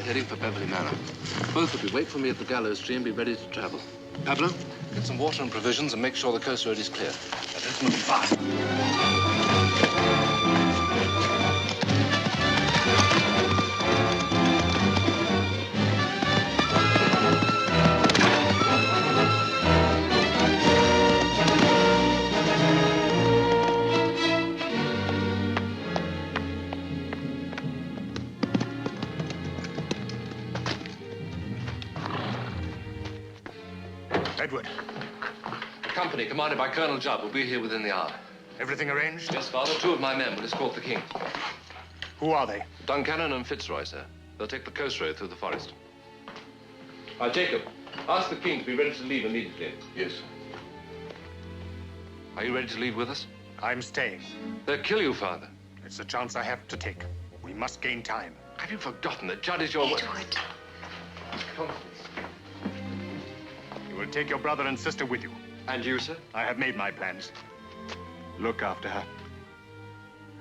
heading for Beverly Manor. Both of you wait for me at the gallows tree and be ready to travel. Pablo, get some water and provisions and make sure the coast road is clear. That is moving fast. Edward. The company, commanded by Colonel Judd, will be here within the hour. Everything arranged? Yes, Father. 2 of my men will escort the king. Who are they? Duncannon and Fitzroy, sir. They'll take the coast road through the forest. Jacob, ask the king to be ready to leave immediately. Yes. Are you ready to leave with us? I'm staying. They'll kill you, Father. It's a chance I have to take. We must gain time. Have you forgotten that Judd is your... Edward. Constance. You will take your brother and sister with you. And you, sir? I have made my plans. Look after her.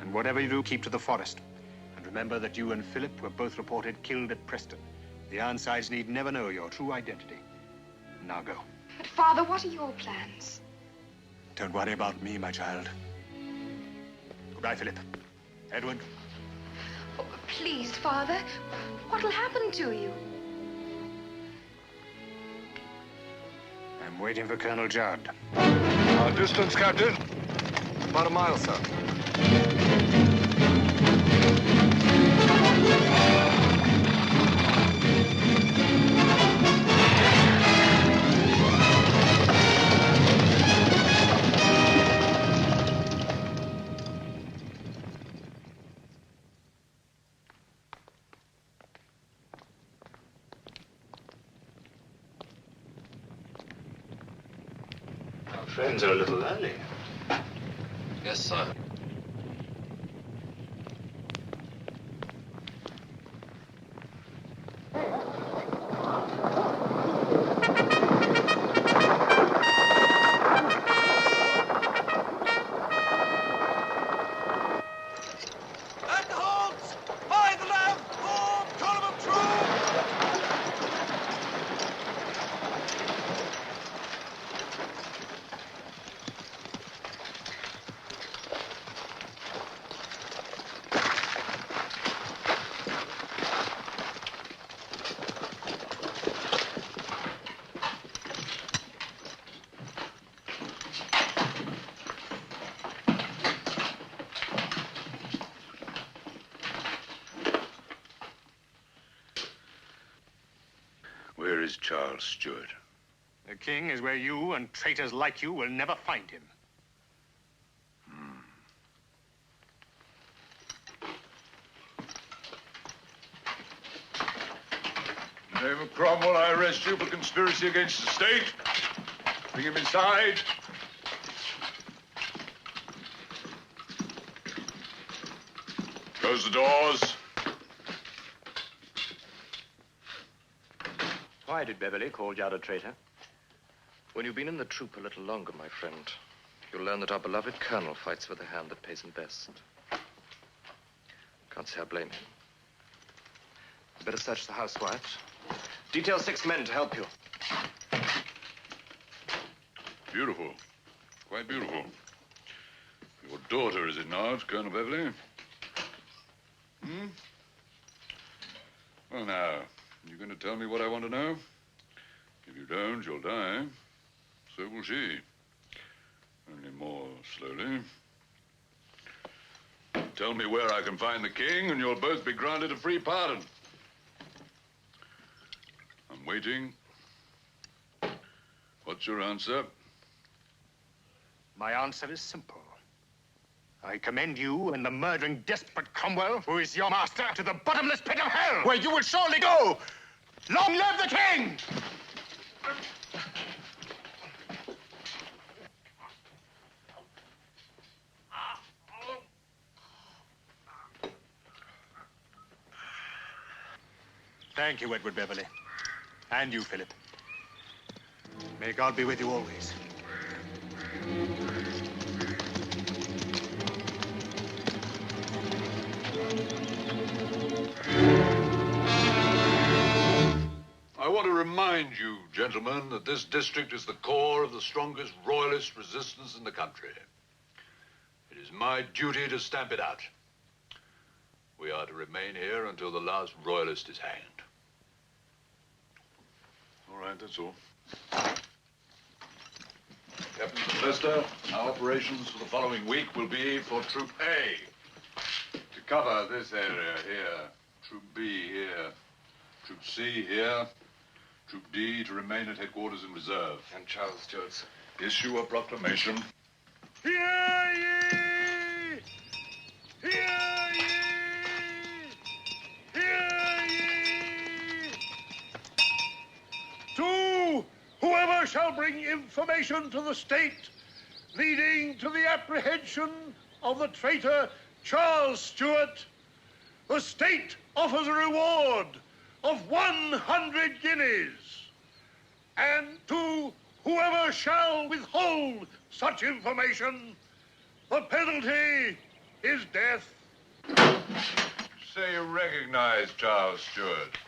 And whatever you do, keep to the forest. And remember that you and Philip were both reported killed at Preston. The Ironsides need never know your true identity. Now go. But, Father, what are your plans? Don't worry about me, my child. Goodbye, Philip. Edward. Oh, please, Father. What'll happen to you? I'm waiting for Colonel Judd. Our distance, Captain? About a mile, sir. Friends are a little early. Yes, sir. Where is Charles Stuart? The king is where you and traitors like you will never find him. In the name of Cromwell, I arrest you for conspiracy against the state. Bring him inside. Close the doors. Why did Beverly call Judd a traitor? When you've been in the troop a little longer, my friend, you'll learn that our beloved colonel fights for the hand that pays him best. Can't say I blame him. You better search the house, Wyatt. Detail 6 men to help you. Beautiful. Quite beautiful. Your daughter, is it not, Colonel Beverly? Hmm? Well, now, you going to tell me what I want to know? If you don't, you'll die. So will she. Only more slowly. Tell me where I can find the king, and you'll both be granted a free pardon. I'm waiting. What's your answer? My answer is simple. I commend you and the murdering despot Cromwell, who is your master, to the bottomless pit of hell, where you will surely go. Long live the king! Thank you, Edward Beverly. And you, Philip. May God be with you always. I want to remind you, gentlemen, that this district is the core of the strongest royalist resistance in the country. It is my duty to stamp it out. We are to remain here until the last royalist is hanged. All right, that's all. Captain Sylvester, our operations for the following week will be for Troop A to cover this area here, Troop B here, Troop C here, Troop D to remain at headquarters in reserve. And Charles Judd's. Issue a proclamation. Hear ye! Hear ye! Hear ye! To whoever shall bring information to the state leading to the apprehension of the traitor Charles Stuart, the state offers a reward of 100 guineas. And to whoever shall withhold such information, the penalty is death. Say you recognize Charles Stewart.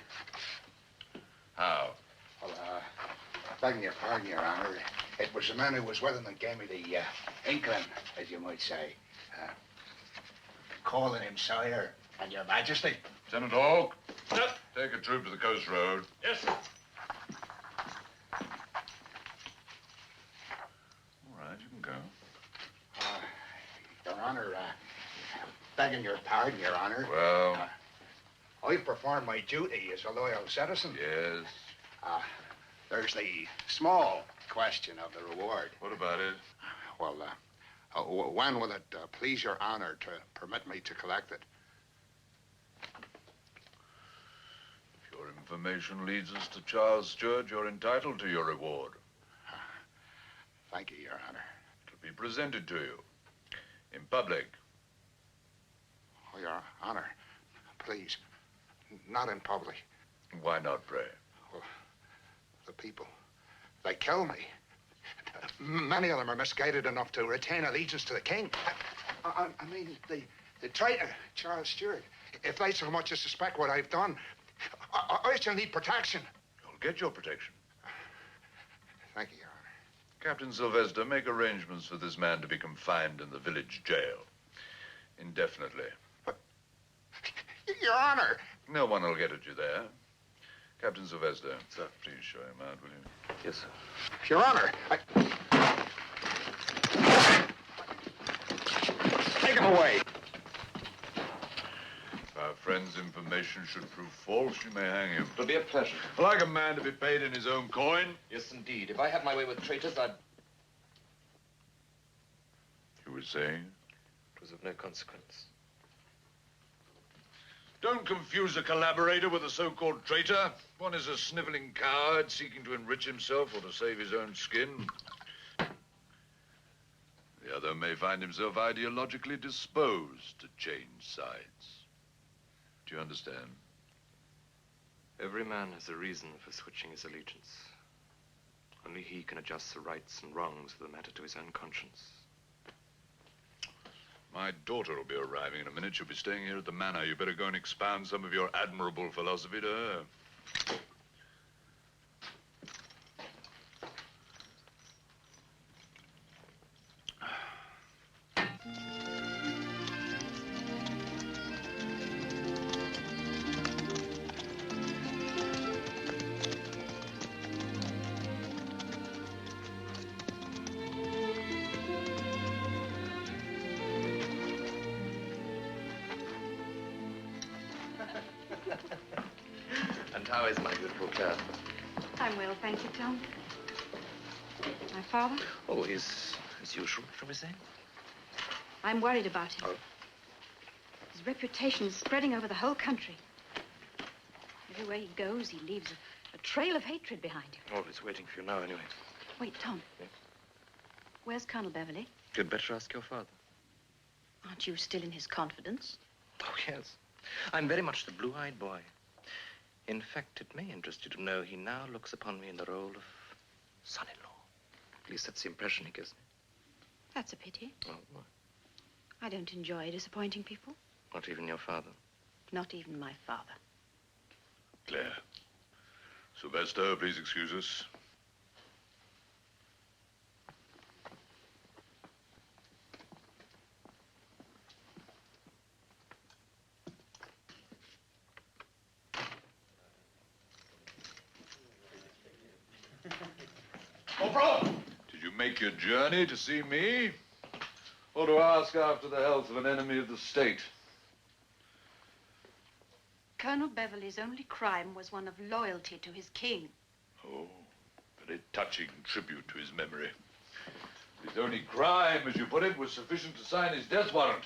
How? Well, begging your pardon, Your Honor, it was the man who was with him that gave me the inkling, as you might say. Calling him sire and Your Majesty. Lieutenant Hawke, Yep. take a troop to the coast road. Yes, sir. All right, you can go. Your Honor, begging your pardon, Your Honor. Well, I perform my duty as a loyal citizen. yes. There's the small question of the reward. What about it? Well, when will it please Your Honor to permit me to collect it? If your information leads us to Charles Stewart, you're entitled to your reward. Thank you, Your Honor. It'll be presented to you in public. Oh, Your Honor, please, not in public. Why not, pray? Well, the people, they kill me. Many of them are misguided enough to retain allegiance to the king. I mean, the traitor, Charles Stewart, if they so much as suspect what I've done, I shall need protection. You'll get your protection. Thank you, Your Honor. Captain Sylvester, make arrangements for this man to be confined in the village jail indefinitely. Your Honor! No one will get at you there. Captain Sylvester, sir, please show him out, will you? Yes, sir. Your Honor, take him away. If our friend's information should prove false, you may hang him. It'll be a pleasure. I like a man to be paid in his own coin. Yes, indeed. If I had my way with traitors, I'd... You were saying? It was of no consequence. Don't confuse a collaborator with a so-called traitor. One is a sniveling coward seeking to enrich himself or to save his own skin. The other may find himself ideologically disposed to change sides. Do you understand? Every man has a reason for switching his allegiance. Only he can adjust the rights and wrongs of the matter to his own conscience. My daughter will be arriving in a minute. She'll be staying here at the manor. You better go and expound some of your admirable philosophy to her. And how is my beautiful Claire? I'm well, thank you, Tom. My father? Oh, he's as usual, shall we say? I'm worried about him. Oh. His reputation is spreading over the whole country. Everywhere he goes, he leaves a trail of hatred behind him. Oh, he's waiting for you now, anyway. Wait, Tom. Yes? Where's Colonel Beverly? You'd better ask your father. Aren't you still in his confidence? Oh, yes. I'm very much the blue-eyed boy. In fact, it may interest you to know he now looks upon me in the role of son-in-law. At least that's the impression he gives me. That's a pity. Oh, what? I don't enjoy disappointing people. Not even your father. Not even my father. Claire, Sylvester, please excuse us. Did you make your journey to see me? Or to ask after the health of an enemy of the state? Colonel Beverley's only crime was one of loyalty to his king. Oh, very touching tribute to his memory. His only crime, as you put it, was sufficient to sign his death warrant.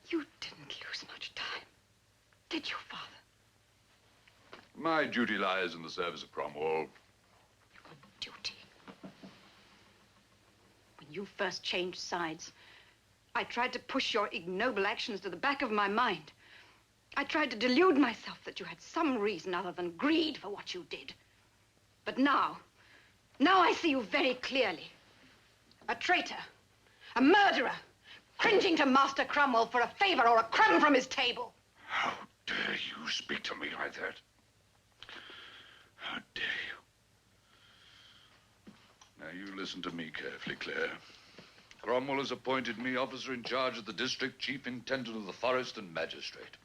You didn't lose much time, did you, Father? My duty lies in the service of Cromwell. Duty. When you first changed sides, I tried to push your ignoble actions to the back of my mind. I tried to delude myself that you had some reason other than greed for what you did. But now I see you very clearly. A traitor, a murderer, cringing to Master Cromwell for a favor or a crumb from his table. How dare you speak to me like that? How dare you? Now, you listen to me carefully, Claire. Cromwell has appointed me officer in charge of the district, chief intendant of the forest, and magistrate.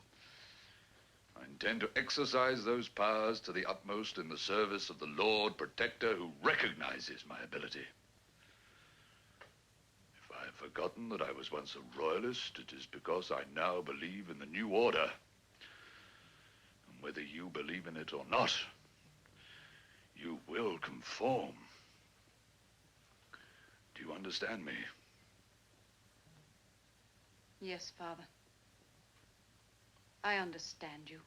I intend to exercise those powers to the utmost in the service of the Lord Protector who recognizes my ability. If I have forgotten that I was once a royalist, it is because I now believe in the new order. And whether you believe in it or not, you will conform. Do you understand me? Yes, Father. I understand you.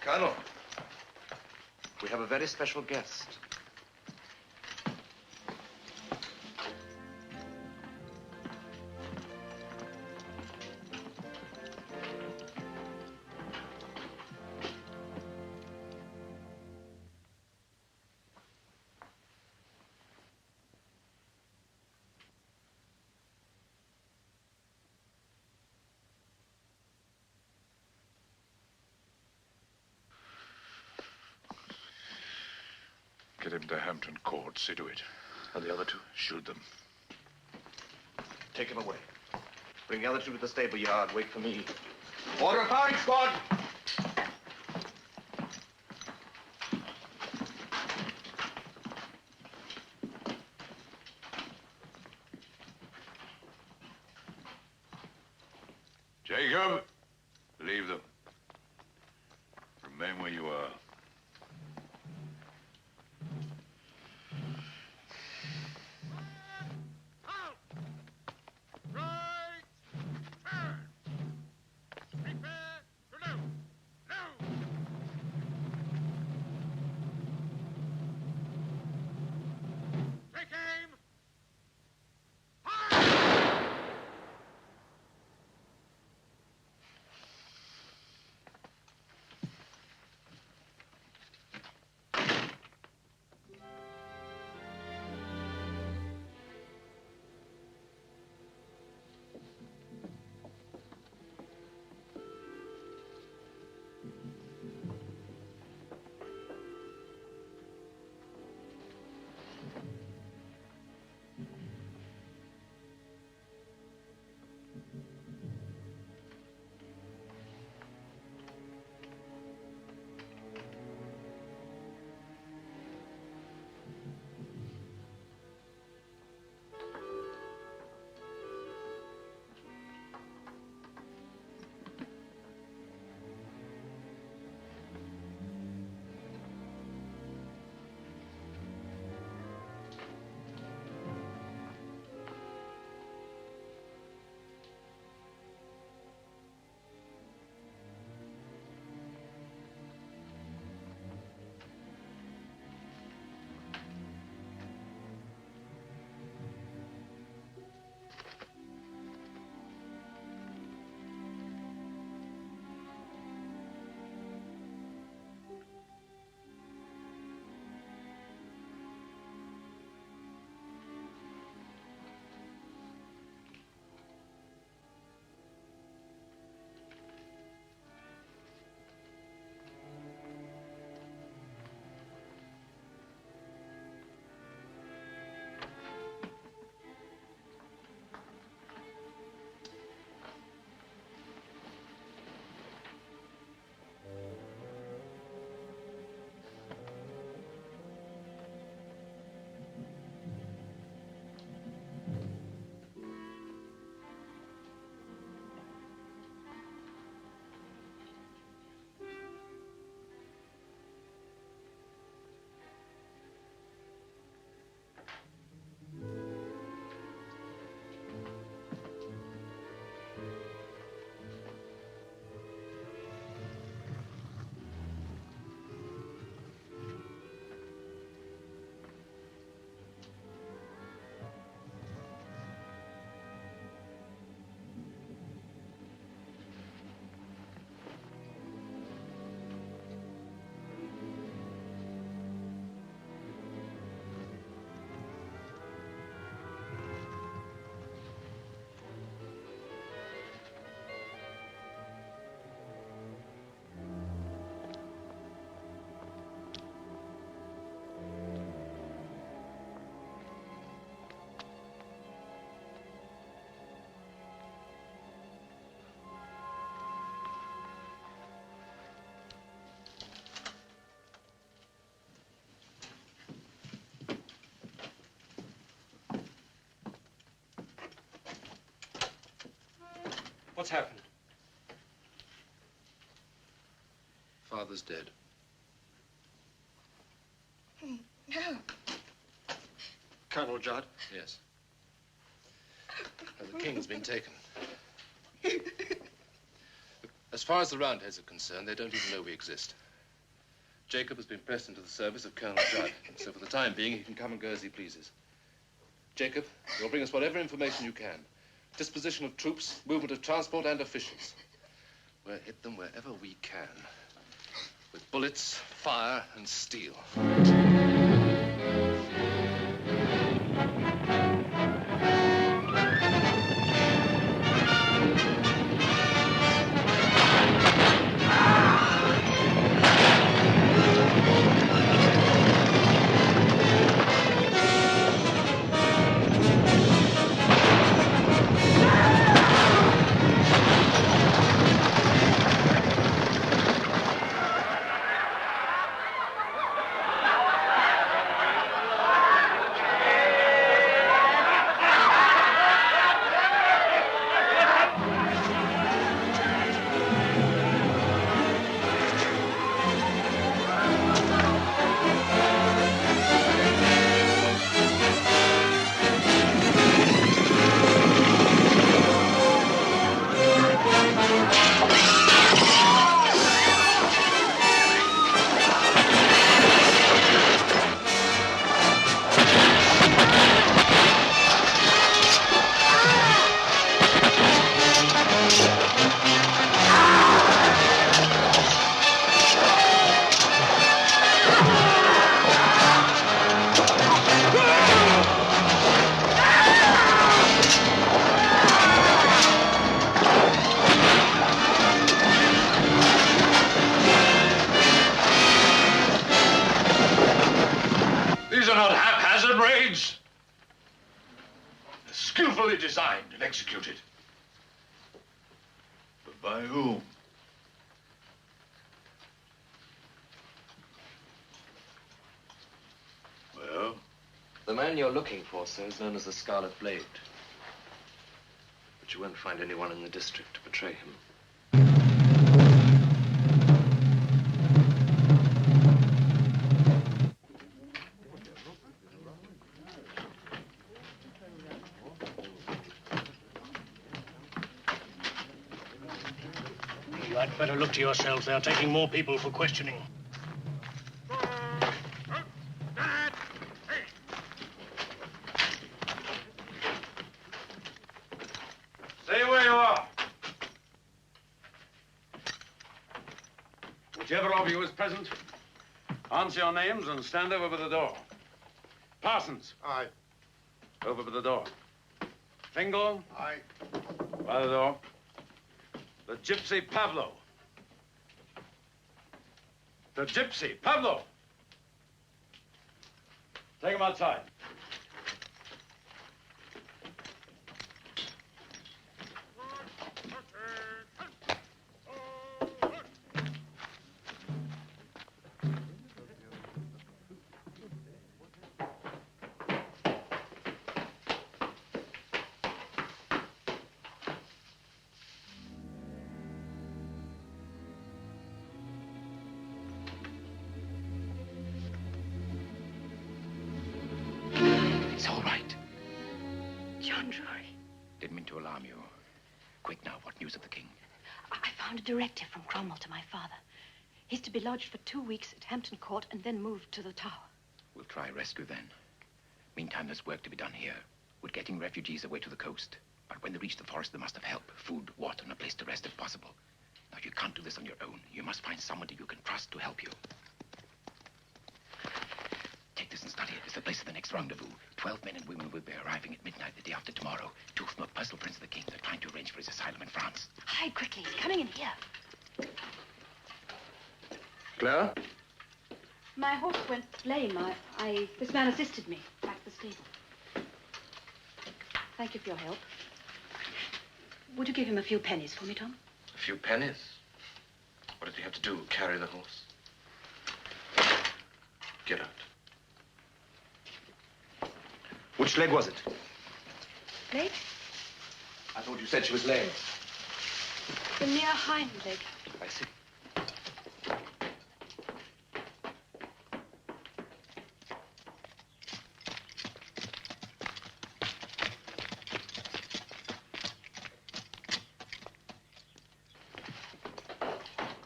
Colonel, we have a very special guest. Get him to Hampton Court. See to it. And the other two? Shoot them. Take him away. Bring the other two to the stable yard. Wait for me. Order firing squad! Jacob, leave them. Remain where you are. What's happened? Father's dead. No. Colonel Judd? Yes. The king's been taken. As far as the Roundheads are concerned, they don't even know we exist. Jacob has been pressed into the service of Colonel Judd, so for the time being, he can come and go as he pleases. Jacob, you'll bring us whatever information you can. Disposition of troops, movement of transport and officials. We'll hit them wherever we can. With bullets, fire, and steel. These are not haphazard raids. They're skillfully designed and executed. But by whom? Well? The man you're looking for, sir, is known as the Scarlet Blade. But you won't find anyone in the district to betray him. You had better look to yourselves. They're taking more people for questioning. Stay where you are. Whichever of you is present, answer your names and stand over by the door. Parsons. Aye. Over by the door. Fingal. Aye. By the door. The gypsy Pablo. The gypsy Pablo. Take him outside. It's all right. John Drury. Didn't mean to alarm you. Quick now, what news of the king? I found a directive from Cromwell to my father. He's to be lodged for 2 weeks at Hampton Court and then moved to the Tower. We'll try rescue then. Meantime, there's work to be done here. We're getting refugees away to the coast. But when they reach the forest, they must have help. Food, water, and a place to rest if possible. Now, you can't do this on your own. You must find someone that you can trust to help you. Take this and study it. It's the place of the next rendezvous. 12 men and women will be arriving at midnight the day after tomorrow. 2 of them are personal friends of the king. They're trying to arrange for his asylum in France. Hide quickly. He's coming in here. Claire? My horse went lame. This man assisted me back to the stable. Thank you for your help. Would you give him a few pennies for me, Tom? A few pennies? What did he have to do? Carry the horse? Get out. Which leg was it? Leg? I thought you said she was lame. The near hind leg. I see.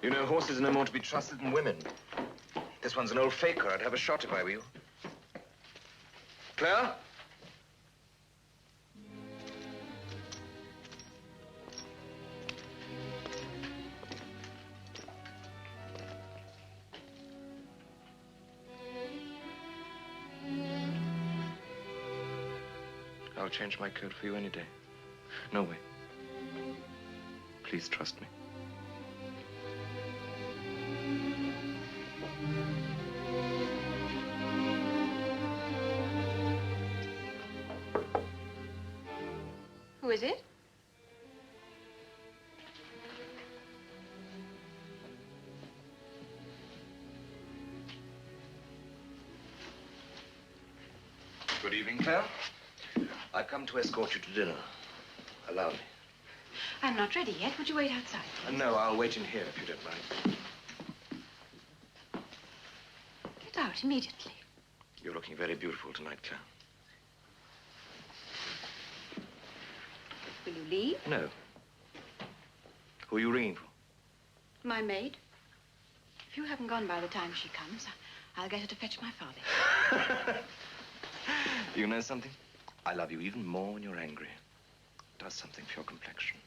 You know, horses are no more to be trusted than women. This one's an old faker. I'd have a shot if I were you. Claire? I'll change my coat for you any day. No way. Please trust me. Who is it? Good evening, Claire. I've come to escort you to dinner. Allow me. I'm not ready yet. Would you wait outside? No, I'll wait in here if you don't mind. Get out immediately. You're looking very beautiful tonight, Claire. Will you leave? No. Who are you ringing for? My maid. If you haven't gone by the time she comes, I'll get her to fetch my father. You know something? I love you even more when you're angry. It does something for your complexion.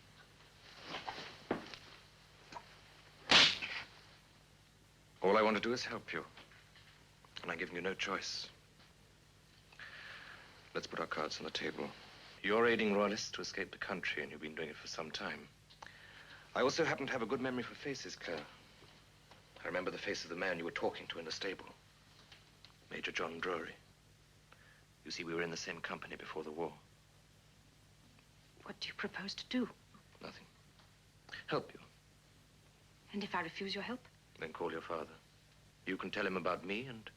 All I want to do is help you. And I'm giving you no choice. Let's put our cards on the table. You're aiding royalists to escape the country, and you've been doing it for some time. I also happen to have a good memory for faces, Claire. I remember the face of the man you were talking to in the stable. Major John Drury. You see, we were in the same company before the war. What do you propose to do? Nothing. Help you. And if I refuse your help? Then call your father. You can tell him about me, and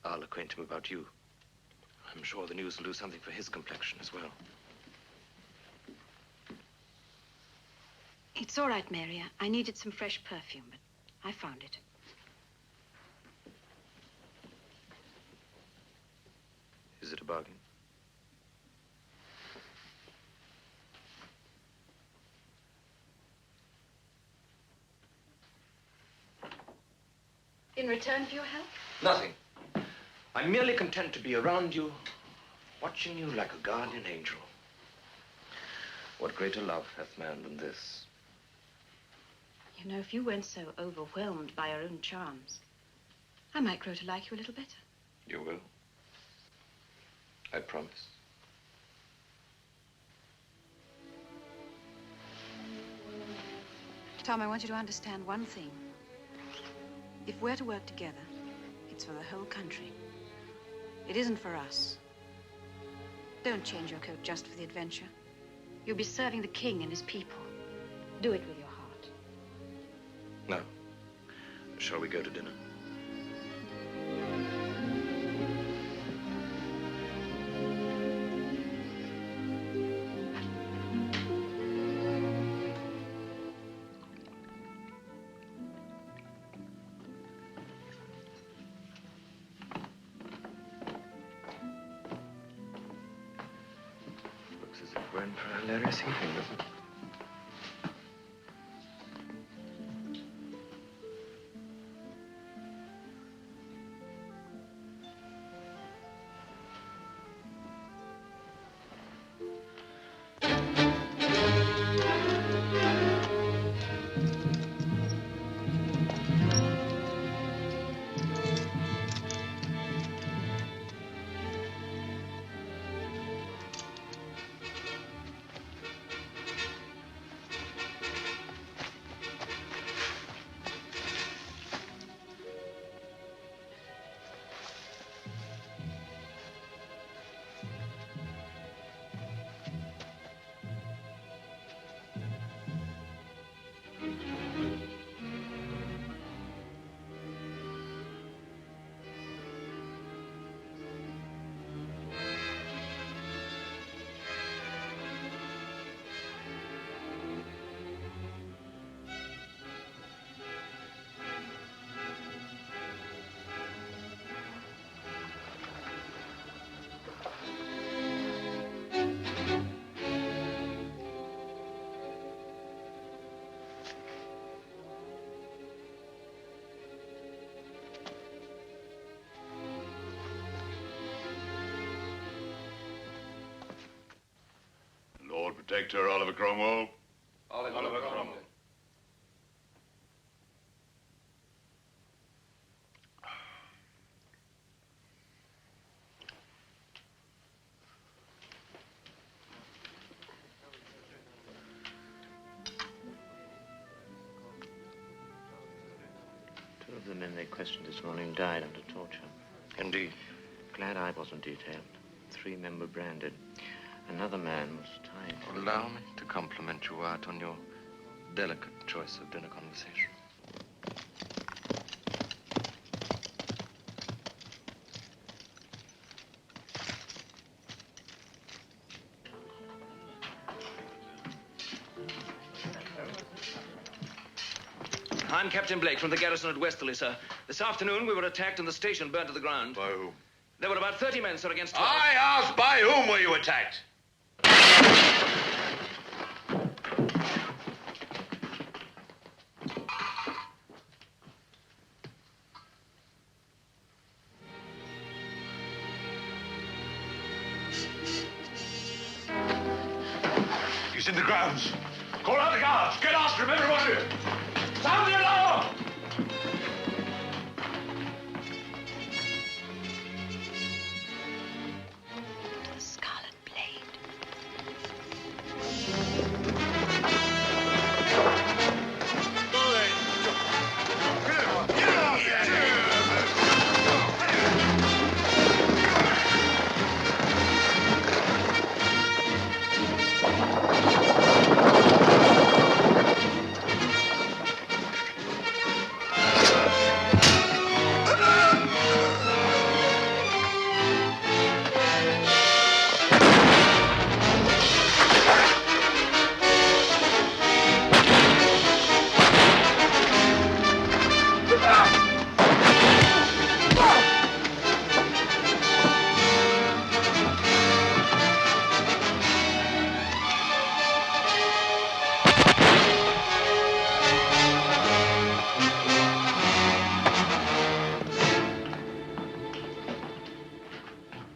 I'll acquaint him about you. I'm sure the news will do something for his complexion as well. It's all right, Mary. I needed some fresh perfume, but I found it. Is it a bargain? In return for your help? Nothing. I'm merely content to be around you, watching you like a guardian angel. What greater love hath man than this? You know, if you weren't so overwhelmed by your own charms, I might grow to like you a little better. You will. I promise. Tom, I want you to understand one thing. If we're to work together, it's for the whole country. It isn't for us. Don't change your coat just for the adventure. You'll be serving the king and his people. Do it with your heart. Now, shall we go to dinner? Looks as if we're in for a hilarious evening, doesn't it? Protector Oliver Cromwell. Oliver Cromwell. Two of the men they questioned this morning died under torture. Indeed. Glad I wasn't detailed. 3 men were branded. Another man was tied. Allow me to compliment you, Art, on your delicate choice of dinner conversation. I'm Captain Blake from the garrison at Westerly, sir. This afternoon, we were attacked and the station burned to the ground. By whom? There were about 30 men, sir, against 12. I asked, by whom were you attacked? He's in the grounds. Call out the guards. Get after him, everybody. Sound the alarm! The Scarlet Blade.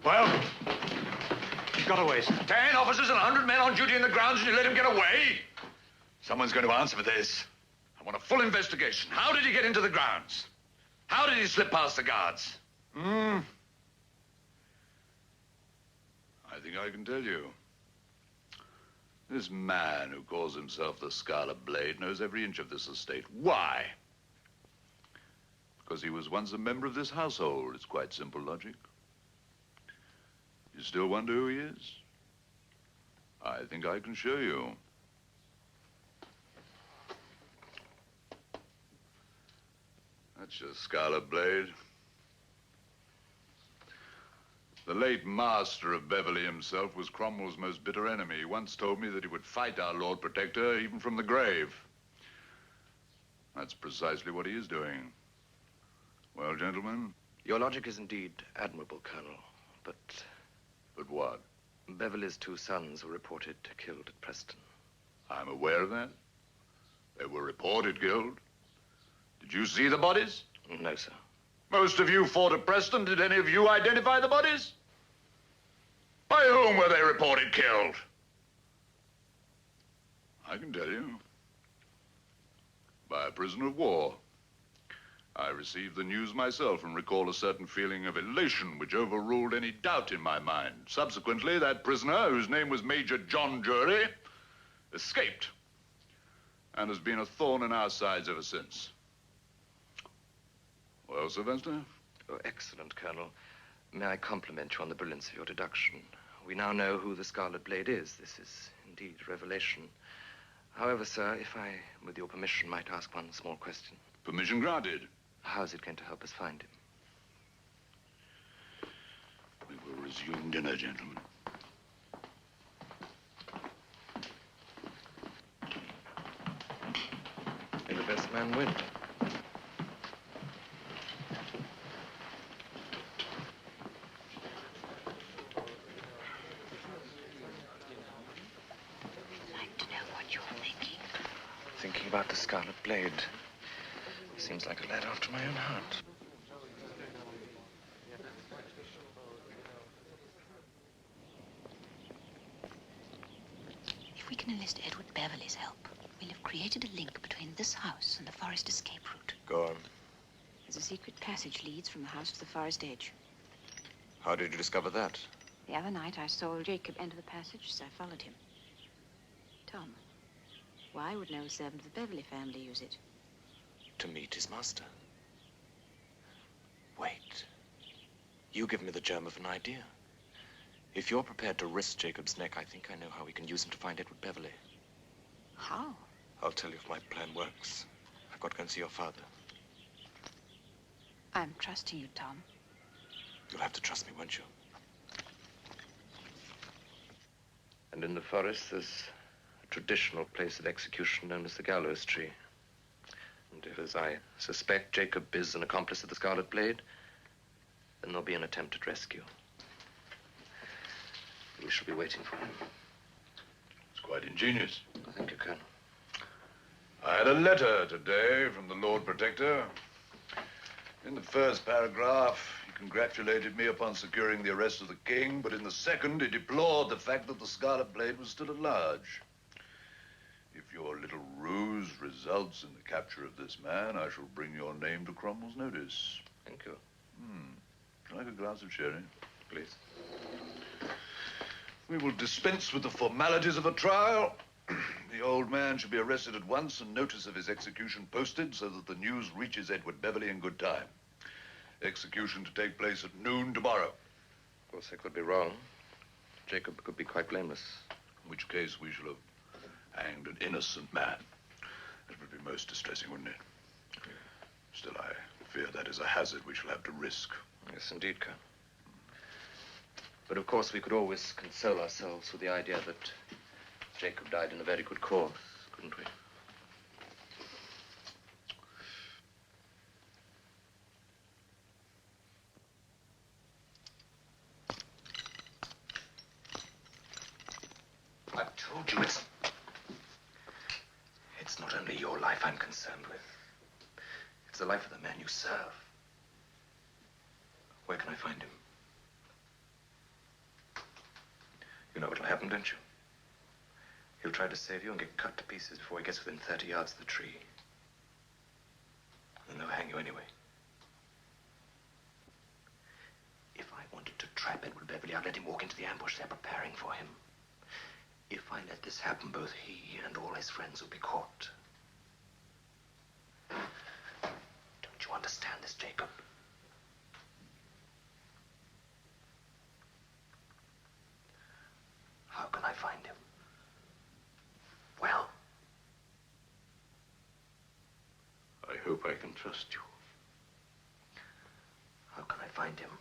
Well, Got away, sir. 10 officers and 100 men on duty in the grounds, and you let him get away? Someone's going to answer for this. I want a full investigation. How did he get into the grounds? How did he slip past the guards? I think I can tell you. This man who calls himself the Scarlet Blade knows every inch of this estate. Why? Because he was once a member of this household. It's quite simple logic. You still wonder who he is? I think I can show you. That's your Scarlet Blade. The late master of Beverly himself was Cromwell's most bitter enemy. He once told me that he would fight our Lord Protector even from the grave. That's precisely what he is doing. Well, gentlemen? Your logic is indeed admirable, Colonel, but... But what? Beverly's 2 sons were reported killed at Preston. I'm aware of that. They were reported killed. Did you see the bodies? No, sir. Most of you fought at Preston. Did any of you identify the bodies? By whom were they reported killed? I can tell you. By a prisoner of war. I received the news myself and recall a certain feeling of elation which overruled any doubt in my mind. Subsequently, that prisoner, whose name was Major John Jury, escaped and has been a thorn in our sides ever since. Well, Sylvester? Oh, excellent, Colonel. May I compliment you on the brilliance of your deduction? We now know who the Scarlet Blade is. This is indeed revelation. However, sir, if I, with your permission, might ask one small question. Permission granted. How is it going to help us find him? We will resume dinner, gentlemen. May the best man win. Thinking about the Scarlet Blade. Seems like a lad after my own heart. You If we can enlist Edward Beverley's help, we'll have created a link between this house and the forest escape route. Go on. There's a secret passage leads from the house to the forest edge. How did you discover that? The other night, I saw Jacob enter the passage, so I followed him. Tom, why would an old servant of the Beverley family use it? To meet his master. Wait. You give me the germ of an idea. If you're prepared to risk Jacob's neck, I think I know how we can use him to find Edward Beverley. How? I'll tell you if my plan works. I've got to go and see your father. I'm trusting you, Tom. You'll have to trust me, won't you? And in the forest, there's a traditional place of execution known as the gallows tree. And if, as I suspect, Jacob is an accomplice of the Scarlet Blade, then there'll be an attempt at rescue. We shall be waiting for him. It's quite ingenious. Thank you, Colonel. I had a letter today from the Lord Protector. In the first paragraph, he congratulated me upon securing the arrest of the king, but in the second, he deplored the fact that the Scarlet Blade was still at large. If your little ruse results in the capture of this man, I shall bring your name to Cromwell's notice. Thank you. Like a glass of sherry? Please. We will dispense with the formalities of a trial. The old man should be arrested at once and notice of his execution posted so that the news reaches Edward Beverley in good time. Execution to take place at noon tomorrow. Of course, I could be wrong. Jacob could be quite blameless. In which case we shall have hanged an innocent man. It would be most distressing, wouldn't it? Still, I fear that is a hazard we shall have to risk. Yes, indeed, Colonel. But of course, we could always console ourselves with the idea that Jacob died in a very good cause, couldn't we? I've told you it's not only your life I'm concerned with. It's the life of the man you serve. Where can I find him? You know what'll happen, don't you? He'll try to save you and get cut to pieces before he gets within 30 yards of the tree. And they'll hang you anyway. If I wanted to trap Edward Beverley, I'd let him walk into the ambush they're preparing for him. If I let this happen, both he and all his friends will be caught. Don't you understand this, Jacob? How can I find him? Well? I hope I can trust you. How can I find him?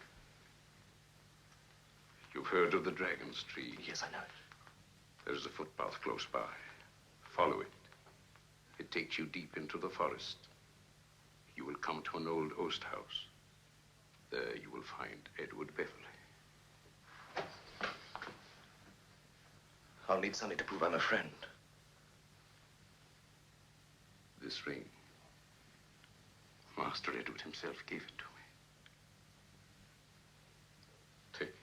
You've heard of the Dragon's Tree? Yes, I know it. There's a footpath close by. Follow it. It takes you deep into the forest. You will come to an old oast house. There you will find Edward Beverley. I'll need something to prove I'm a friend. This ring. Master Edward himself gave it to me. Take it.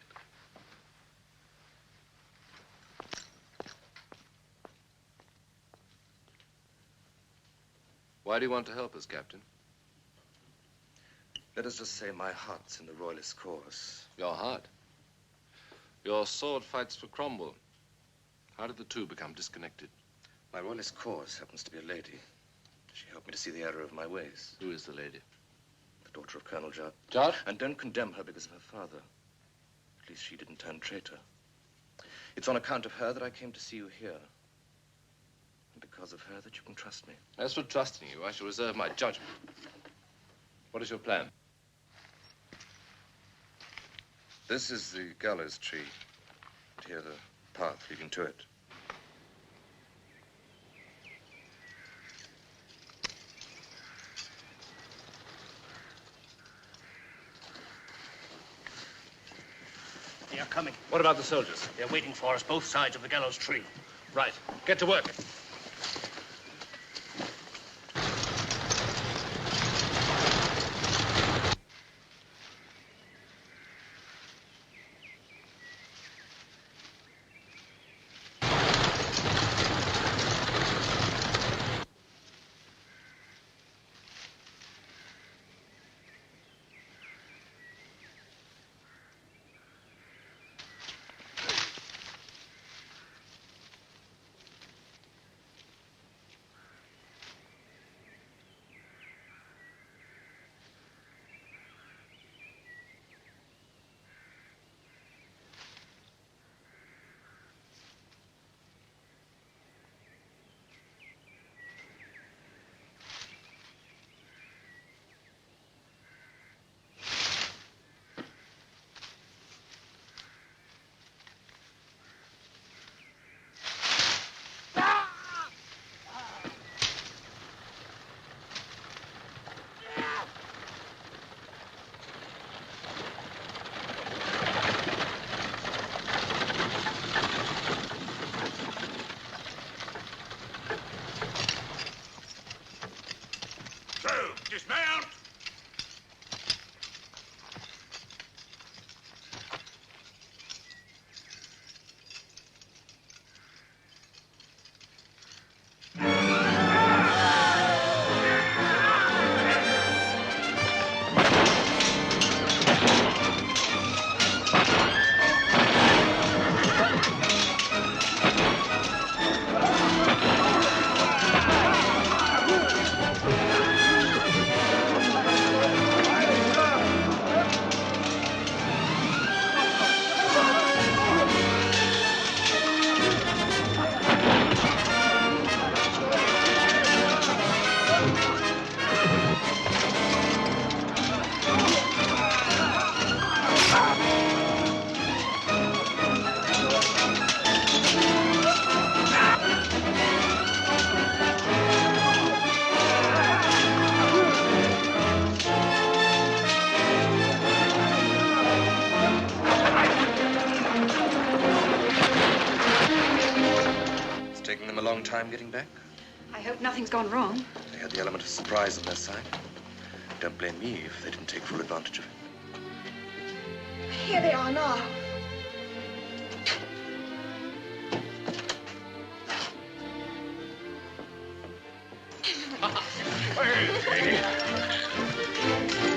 Why do you want to help us, Captain? Let us just say my heart's in the royalist cause. Your heart? Your sword fights for Cromwell. How did the two become disconnected? My royalist cause happens to be a lady. She helped me to see the error of my ways. Who is the lady? The daughter of Colonel Judd. Judd? And don't condemn her because of her father. At least she didn't turn traitor. It's on account of her that I came to see you here. And because of her that you can trust me. As for trusting you, I shall reserve my judgment. What is your plan? This is the gallows tree. And here the path leading to it. They are coming. What about the soldiers? They're waiting for us both sides of the gallows tree. Right. Get to work. time getting back? I hope nothing's gone wrong. They had the element of surprise on their side. Don't blame me if they didn't take full advantage of it. Here they are now.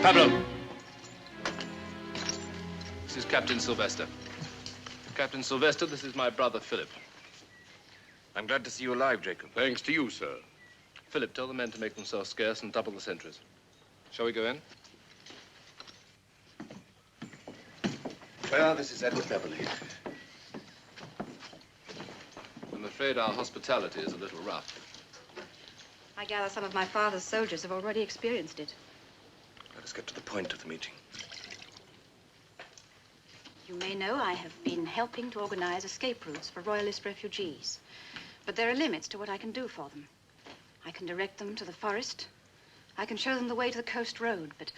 Pablo. This is Captain Sylvester. Captain Sylvester, this is my brother, Philip. I'm glad to see you alive, Jacob. Thanks to you, sir. Philip, tell the men to make themselves scarce and double the sentries. Shall we go in? Well, this is Edward Beverly. I'm afraid our hospitality is a little rough. I gather some of my father's soldiers have already experienced it. Let us get to the point of the meeting. You may know I have been helping to organize escape routes for Royalist refugees. But there are limits to what I can do for them. I can direct them to the forest. I can show them the way to the coast road, but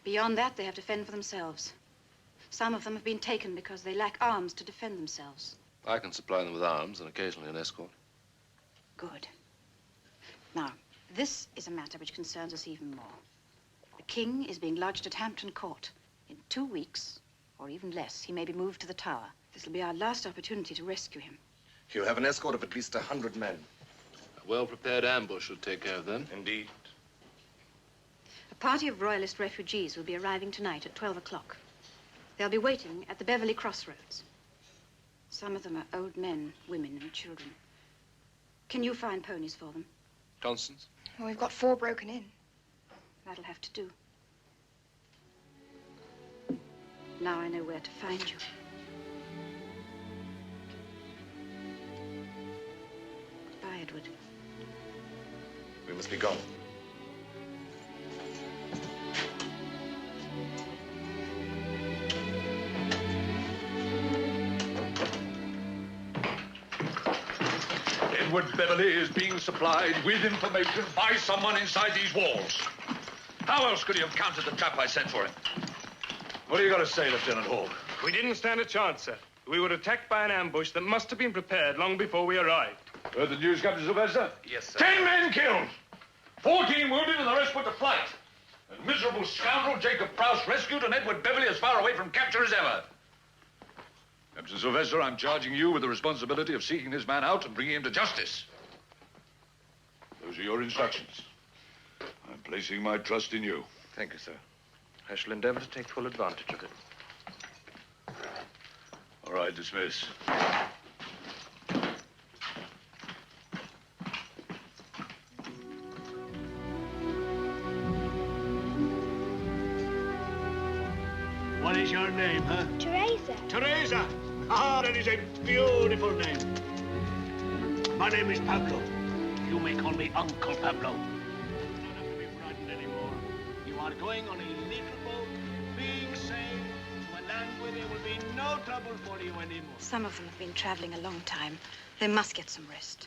beyond that, they have to fend for themselves. Some of them have been taken because they lack arms to defend themselves. I can supply them with arms and occasionally an escort. Good. Now, this is a matter which concerns us even more. The king is being lodged at Hampton Court. In 2 weeks, or even less, he may be moved to the Tower. This will be our last opportunity to rescue him. He'll have an escort of at least 100 men. A well-prepared ambush should take care of them. Indeed. A party of Royalist refugees will be arriving tonight at 12 o'clock. They'll be waiting at the Beverly Crossroads. Some of them are old men, women, and children. Can you find ponies for them? Constance? Well, we've got 4 broken in. That'll have to do. Now I know where to find you. Goodbye, Edward. We must be gone. Edward Beverly is being supplied with information by someone inside these walls. How else could he have countered the trap I set for him? What do you got to say, Lieutenant Hall? We didn't stand a chance, sir. We were attacked by an ambush that must have been prepared long before we arrived. Heard the news, Captain Sylvester? Yes, sir. 10 men killed, 14 wounded, and the rest put to flight. And miserable scoundrel Jacob Prowse rescued, and Edward Beverly as far away from capture as ever. Captain Sylvester, I'm charging you with the responsibility of seeking this man out and bringing him to justice. Those are your instructions. I'm placing my trust in you. Thank you, sir. I shall endeavor to take full advantage of it. All right, dismiss. What is your name, huh? Teresa. Teresa. Ah, that is a beautiful name. My name is Pablo. You may call me Uncle Pablo. You don't have to be frightened anymore. You are going on a little boat, being sailed to a land where there will be no trouble for you anymore. Some of them have been traveling a long time. They must get some rest.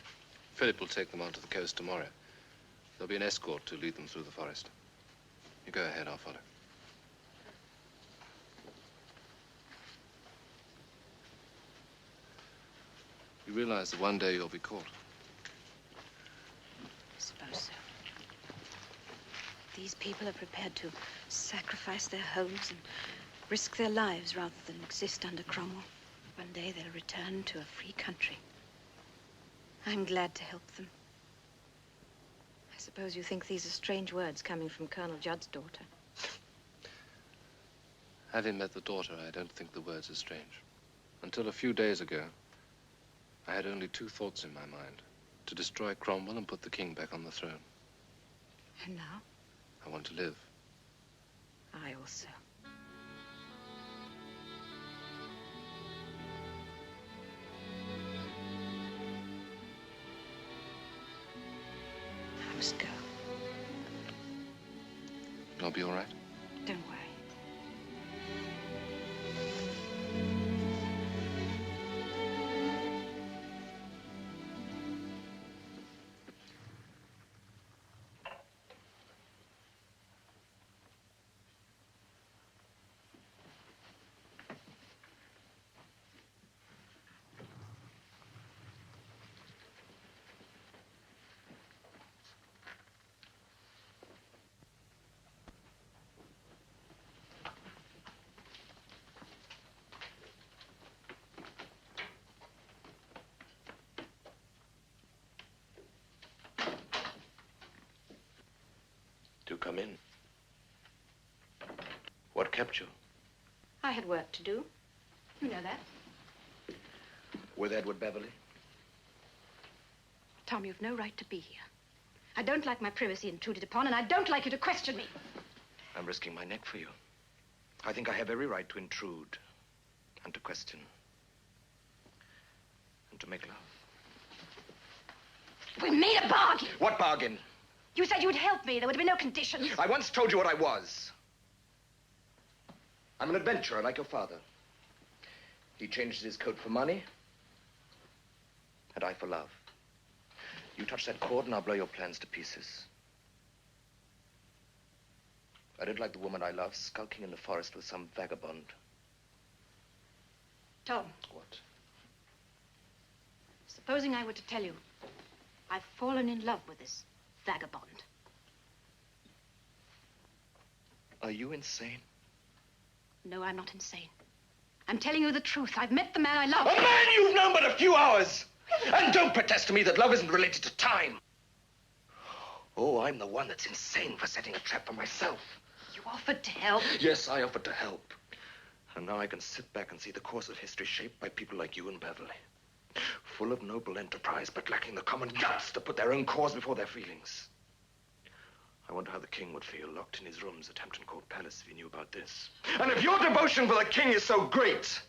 Philip will take them onto the coast tomorrow. There'll be an escort to lead them through the forest. You go ahead, I'll follow. You realize that one day you'll be caught. I suppose so. These people are prepared to sacrifice their homes and risk their lives rather than exist under Cromwell. One day they'll return to a free country. I'm glad to help them. I suppose you think these are strange words coming from Colonel Judd's daughter. Having met the daughter, I don't think the words are strange. Until a few days ago, I had only 2 thoughts in my mind: to destroy Cromwell and put the king back on the throne. And now? I want to live. I also. I must go. I'll be all right? Don't worry. Come in. What kept you? I had work to do. You know that. With Edward Beverly? Tom, you've no right to be here. I don't like my privacy intruded upon, and I don't like you to question me. I'm risking my neck for you. I think I have every right to intrude and to question and to make love. We made a bargain. What bargain? You said you would help me. There would be no conditions. I once told you what I was. I'm an adventurer like your father. He changed his coat for money, and I for love. You touch that cord and I'll blow your plans to pieces. I don't like the woman I love skulking in the forest with some vagabond. Tom. What? Supposing I were to tell you, I've fallen in love with this vagabond. Are you insane? No, I'm not insane. I'm telling you the truth. I've met the man I love. A man you've known but a few hours! And don't protest to me that love isn't related to time. Oh, I'm the one that's insane for setting a trap for myself. You offered to help. Yes, I offered to help. And now I can sit back and see the course of history shaped by people like you and Beverly. Full of noble enterprise, but lacking the common guts to put their own cause before their feelings. I wonder how the king would feel locked in his rooms at Hampton Court Palace if he knew about this. And if your devotion for the king is so great,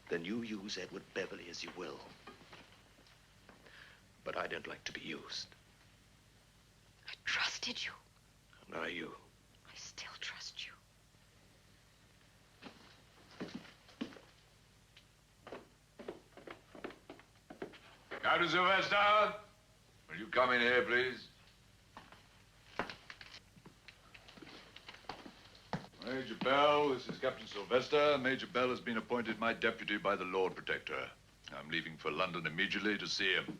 then you use Edward Beverly as you will. But I don't like to be used. I trusted you. And are you? I still trust you. Captain Sylvester, will you come in here, please? Major Bell, this is Captain Sylvester. Major Bell has been appointed my deputy by the Lord Protector. I'm leaving for London immediately to see him.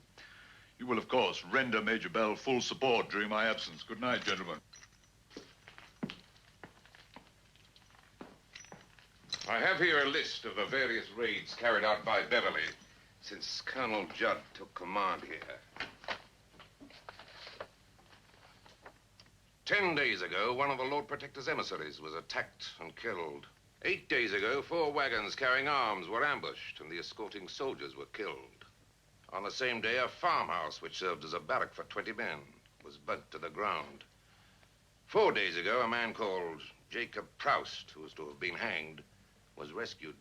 You will, of course, render Major Bell full support during my absence. Good night, gentlemen. I have here a list of the various raids carried out by Beverly since Colonel Judd took command here. 10 days ago, one of the Lord Protector's emissaries was attacked and killed. 8 days ago, 4 wagons carrying arms were ambushed and the escorting soldiers were killed. On the same day, a farmhouse, which served as a barrack for 20 men, was burnt to the ground. 4 days ago, a man called Jacob Proust, who was to have been hanged, was rescued.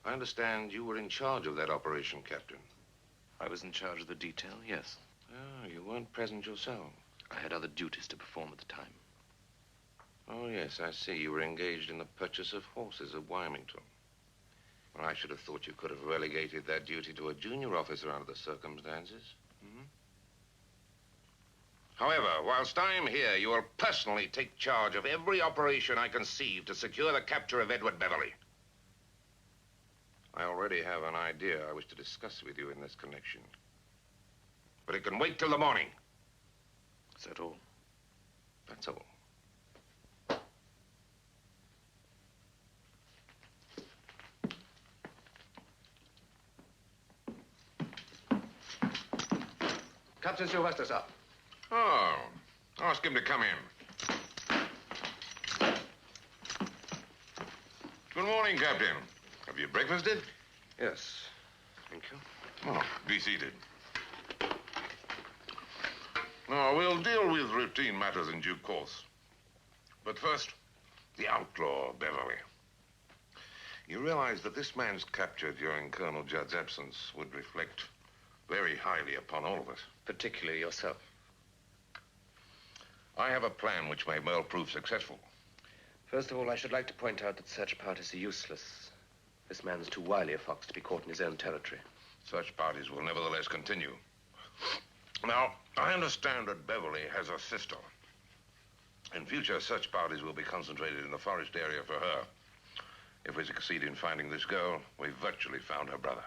I understand you were in charge of that operation, Captain. I was in charge of the detail, yes. Oh, you weren't present yourself. I had other duties to perform at the time. Oh, yes, I see. You were engaged in the purchase of horses at Wymington. Well, I should have thought you could have relegated that duty to a junior officer under the circumstances. However, whilst I'm here, you will personally take charge of every operation I conceive to secure the capture of Edward Beverly. I already have an idea I wish to discuss with you in this connection. But it can wait till the morning. Is that all? That's all. Captain Sylvester's up. Oh, ask him to come in. Good morning, Captain. Have you breakfasted? Yes, thank you. Oh, be seated. Now, we'll deal with routine matters in due course. But first, the outlaw, Beverly. You realize that this man's capture during Colonel Judd's absence would reflect very highly upon all of us. Particularly yourself. I have a plan which may well prove successful. First of all, I should like to point out that search parties are useless. This man's too wily a fox to be caught in his own territory. Such parties will nevertheless continue. Now, I understand that Beverly has a sister. In future, such parties will be concentrated in the forest area for her. If we succeed in finding this girl, we've virtually found her brother.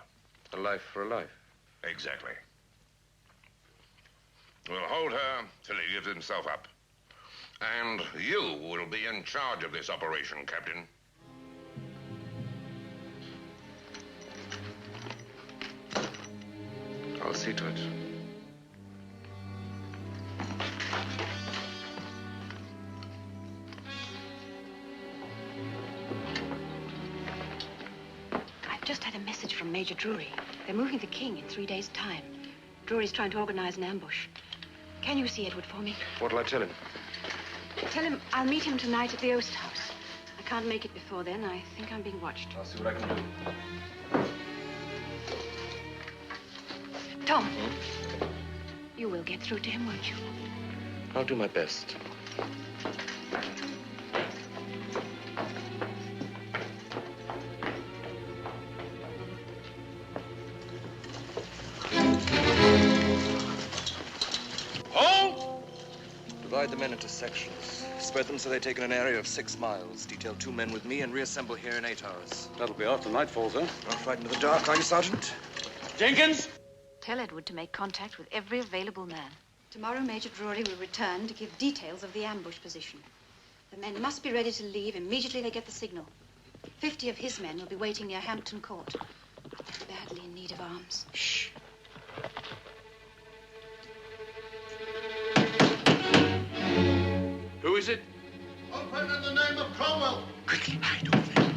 A life for a life. Exactly. We'll hold her till he gives himself up. And you will be in charge of this operation, Captain. I'll see to it. just had a message from Major Drury. They're moving the king in 3 days' time. Drury's trying to organize an ambush. Can you see Edward for me? What'll I tell him? Tell him I'll meet him tonight at the Oast House. I can't make it before then. I think I'm being watched. I'll see what I can do. Tom, you will get through to him, won't you? I'll do my best. Divide the men into sections. Spread them so they take in an area of 6 miles. Detail 2 men with me and reassemble here in 8 hours. That'll be after nightfall, sir. Not frightened of the dark, are you, Sergeant? Jenkins! Tell Edward to make contact with every available man. Tomorrow, Major Drury will return to give details of the ambush position. The men must be ready to leave immediately they get the signal. 50 of his men will be waiting near Hampton Court. They're badly in need of arms. Shh. Who is it? Open in the name of Cromwell. Quickly, hide over there.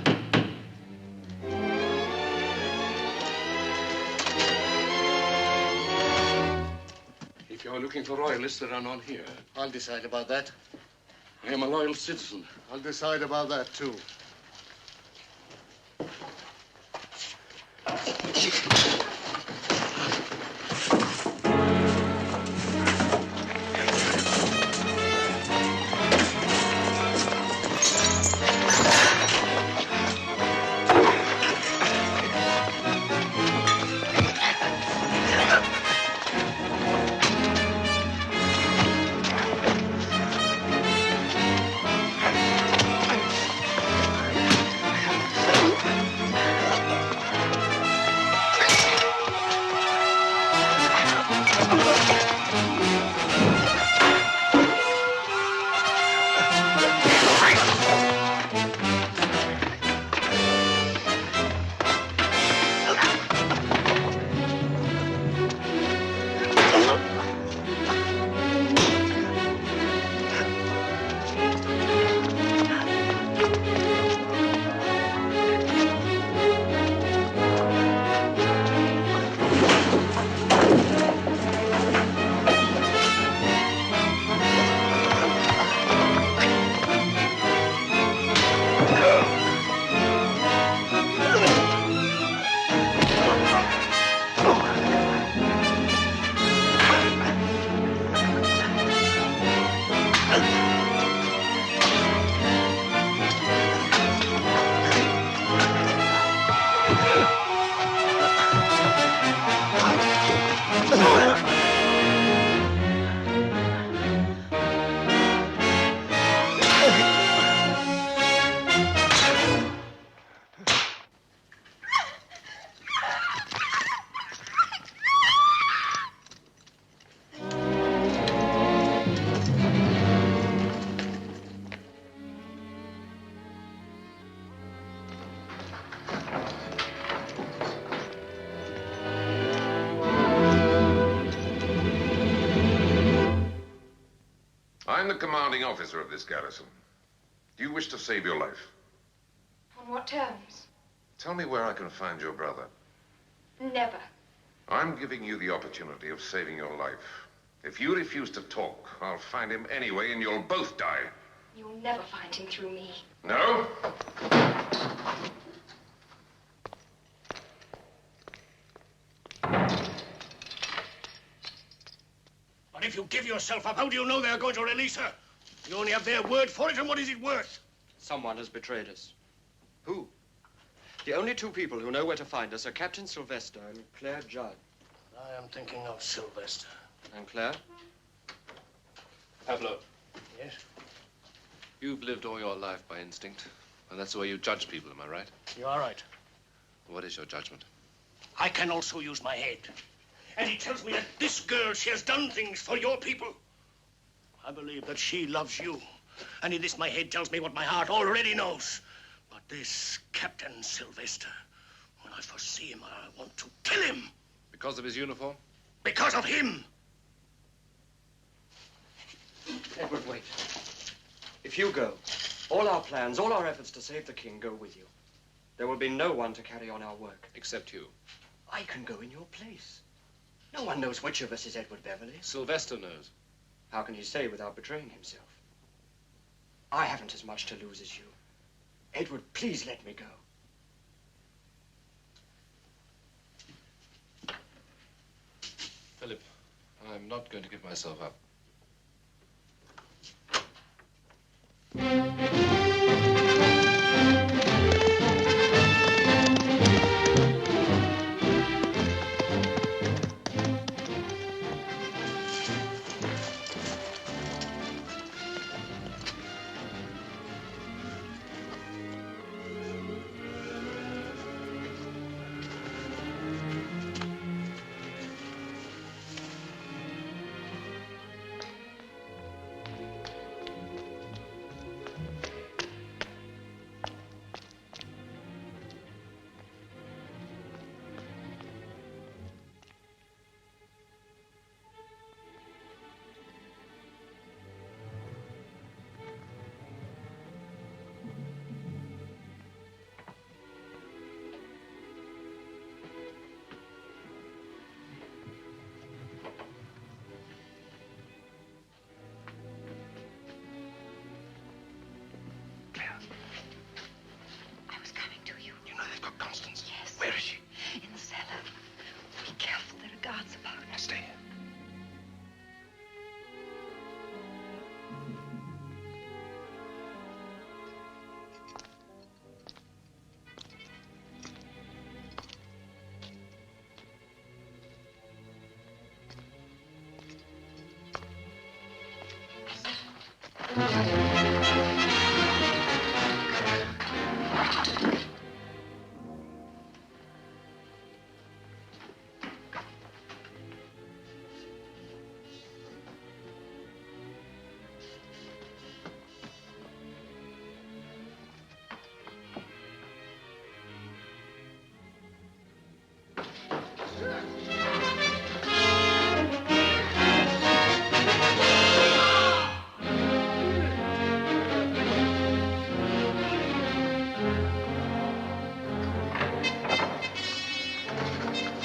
If you're looking for royalists, there are none here. I'll decide about that. I am a loyal citizen. I'll decide about that, too. I'm the commanding officer of this garrison. Do you wish to save your life? On what terms? Tell me where I can find your brother. Never. I'm giving you the opportunity of saving your life. If you refuse to talk, I'll find him anyway and you'll both die. You'll never find him through me. No? But if you give yourself up, how do you know they're going to release her? You only have their word for it, and what is it worth? Someone has betrayed us. Who? The only 2 people who know where to find us are Captain Sylvester and Claire Judd. I am thinking of Sylvester. And Claire? Pablo. Yes? You've lived all your life by instinct, and that's the way you judge people, am I right? You are right. What is your judgment? I can also use my head. And it tells me that this girl, she has done things for your people. I believe that she loves you. And in this, my head tells me what my heart already knows. But this Captain Sylvester, when I first see him, I want to kill him. Because of his uniform? Because of him. Edward, wait. If you go, all our plans, all our efforts to save the king go with you. There will be no one to carry on our work. Except you. I can go in your place. No one knows which of us is Edward Beverly. Sylvester knows. How can he say without betraying himself? I haven't as much to lose as you. Edward, please let me go. Philip, I'm not going to give myself up. Where is she? In the cellar. Be careful, there are guards about. Stay here.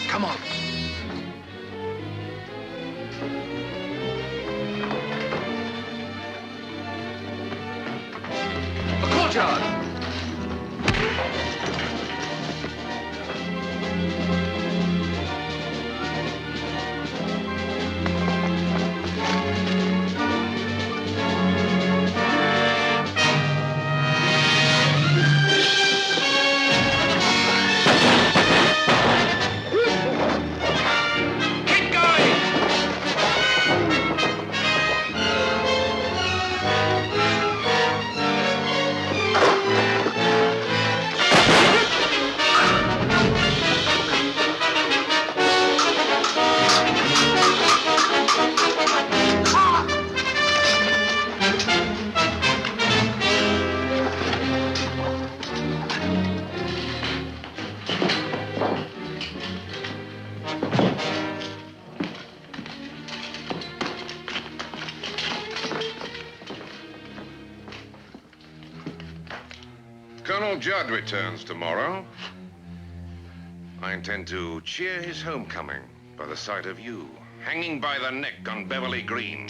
Come on. The courtyard. Colonel Judd returns tomorrow. I intend to cheer his homecoming by the sight of you, hanging by the neck on Beverly Green.